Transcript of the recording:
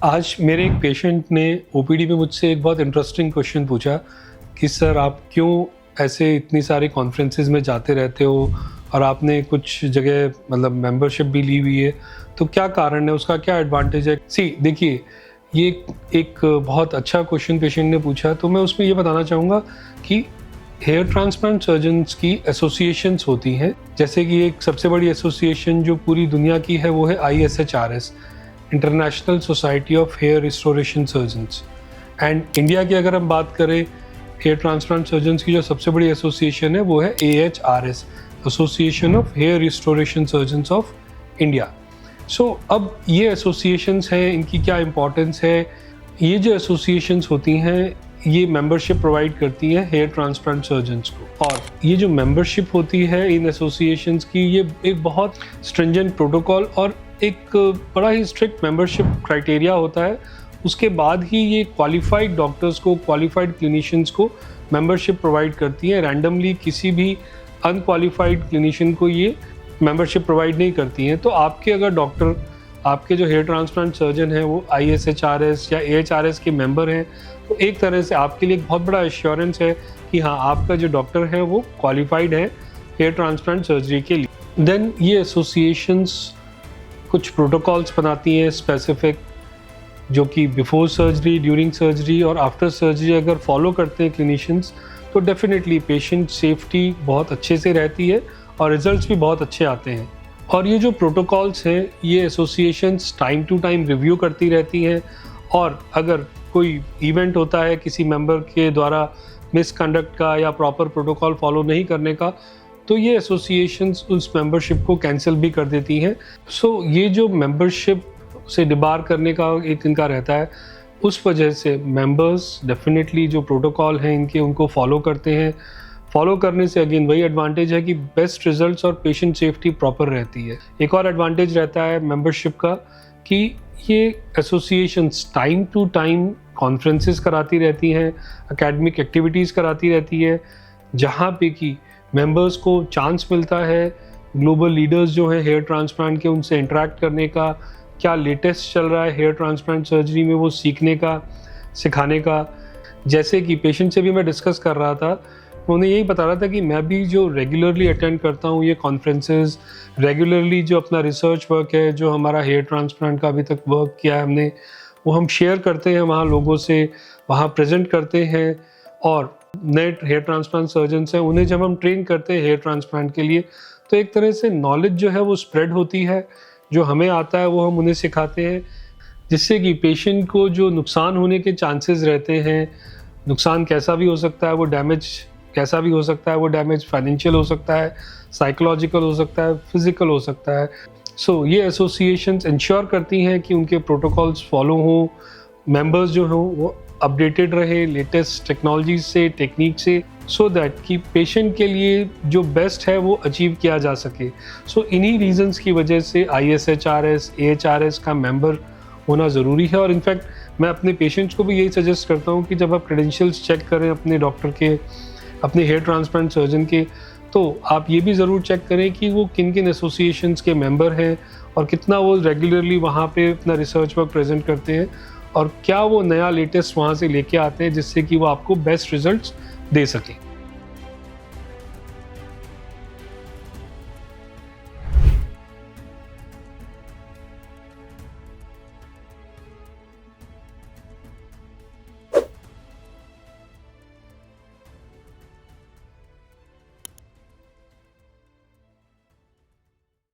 आज मेरे एक पेशेंट ने ओपीडी में मुझसे एक बहुत इंटरेस्टिंग क्वेश्चन पूछा कि सर आप क्यों ऐसे इतनी सारी कॉन्फ्रेंसेस में जाते रहते हो और आपने कुछ जगह मतलब मेंबरशिप भी ली हुई है, तो क्या कारण है, उसका क्या एडवांटेज है। देखिए, ये एक बहुत अच्छा क्वेश्चन पेशेंट ने पूछा, तो मैं उसमें ये बताना चाहूँगा कि हेयर ट्रांसप्लांट सर्जन्स की एसोसिएशंस होती हैं। जैसे कि एक सबसे बड़ी एसोसिएशन जो पूरी दुनिया की है वो है ISHRS, international society of hair restoration surgeons. And India की अगर हम बात करें हेयर ट्रांसप्लांट सर्जन्स की जो सबसे बड़ी एसोसिएशन है वो है AHRS, association of hair restoration surgeons of India. So अब ये एसोसिएशंस हैं, इनकी क्या इम्पोर्टेंस है। ये जो एसोसिएशंस होती हैं ये मेंबरशिप प्रोवाइड करती हैं हेयर ट्रांसप्लांट सर्जन्स को, और ये जो मेंबरशिप होती है इन एसोसिएशंस की, ये एक बहुत स्ट्रिंजेंट प्रोटोकॉल और एक बड़ा ही स्ट्रिक्ट मेंबरशिप क्राइटेरिया होता है। उसके बाद ही ये क्वालिफाइड डॉक्टर्स को, क्वालिफाइड क्लिनिशियंस को मेंबरशिप प्रोवाइड करती हैं। रैंडमली किसी भी अनक्वालिफाइड क्लिनिशियन को ये मेंबरशिप प्रोवाइड नहीं करती हैं। तो आपके अगर डॉक्टर, आपके जो हेयर ट्रांसप्लांट सर्जन हैं वो ISHRS या AHRS के मेंबर हैं, तो एक तरह से आपके लिए एक बहुत बड़ा एश्योरेंस है कि हाँ, आपका जो डॉक्टर है वो क्वालिफाइड है हेयर ट्रांसप्लांट सर्जरी के लिए। देन ये एसोसिएशंस कुछ प्रोटोकॉल्स बनाती हैं स्पेसिफिक, जो कि बिफोर सर्जरी, ड्यूरिंग सर्जरी और आफ्टर सर्जरी अगर फॉलो करते हैं क्लिनिशियंस, तो डेफिनेटली पेशेंट सेफ्टी बहुत अच्छे से रहती है और रिजल्ट्स भी बहुत अच्छे आते हैं। और ये जो प्रोटोकॉल्स हैं ये associations time to time review करती रहती हैं, और अगर कोई इवेंट होता है किसी मेंबर के द्वारा मिसकंडक्ट का या प्रॉपर प्रोटोकॉल फॉलो नहीं करने का, तो ये एसोसिएशंस उस मेंबरशिप को कैंसिल भी कर देती हैं। सो ये जो मेंबरशिप से डिबार करने का एक इनका रहता है, उस वजह से मेंबर्स डेफिनेटली जो प्रोटोकॉल हैं इनके, उनको फॉलो करते हैं। फॉलो करने से अगेन वही एडवांटेज है कि बेस्ट रिजल्ट्स और पेशेंट सेफ्टी प्रॉपर रहती है। एक और एडवांटेज रहता है मेंबरशिप का कि ये associations time to time conferences कराती रहती हैं, एकेडमिक एक्टिविटीज़ कराती रहती है, जहाँ पे कि मेंबर्स को चांस मिलता है ग्लोबल लीडर्स जो हैं हेयर ट्रांसप्लांट के, उनसे इंटरेक्ट करने का, क्या लेटेस्ट चल रहा है हेयर ट्रांसप्लांट सर्जरी में वो सीखने का, सिखाने का। जैसे कि पेशेंट से भी मैं डिस्कस कर रहा था, उन्हें यही बता रहा था कि मैं भी जो रेगुलरली अटेंड करता हूँ ये कॉन्फ्रेंसेस, रेगुलरली जो अपना रिसर्च वर्क है, जो हमारा हेयर ट्रांसप्लांट का अभी तक वर्क किया है हमने, वो हम शेयर करते हैं वहाँ लोगों से, वहाँ प्रेजेंट करते हैं। और नए हेयर ट्रांसप्लांट सर्जन्स हैं, उन्हें जब हम ट्रेन करते हैं हेयर ट्रांसप्लांट के लिए, तो एक तरह से नॉलेज जो है वो स्प्रेड होती है। जो हमें आता है वो हम उन्हें सिखाते हैं, जिससे कि पेशेंट को जो नुकसान होने के चांसेस रहते हैं, नुकसान कैसा भी हो सकता है, वो डैमेज कैसा भी हो सकता है, वो डैमेज फाइनेंशियल हो सकता है, साइकोलॉजिकल हो सकता है, फिजिकल हो सकता है। सो ये एसोसिएशंस इंश्योर करती हैं कि उनके प्रोटोकॉल्स फॉलो हों, मेंबर्स जो हों वो अपडेटेड रहे लेटेस्ट टेक्नोलॉजी से, टेक्निक से, सो दैट कि पेशेंट के लिए जो बेस्ट है वो अचीव किया जा सके। सो इन्हीं रीजंस की वजह से ISHRS, AHRS का मेंबर होना ज़रूरी है। और इनफैक्ट मैं अपने पेशेंट्स को भी यही सजेस्ट करता हूँ कि जब आप क्रेडेंशियल्स चेक करें अपने डॉक्टर के, अपने हेयर ट्रांसप्लांट सर्जन के, तो आप ये भी ज़रूर चेक करें कि वो किन किन एसोसिएशंस के मेंबर हैं और कितना वो रेगुलरली वहाँ पे अपना रिसर्च वर्क प्रेजेंट करते हैं, और क्या वो नया लेटेस्ट वहाँ से लेके आते हैं जिससे कि वो आपको बेस्ट रिजल्ट्स दे सकें।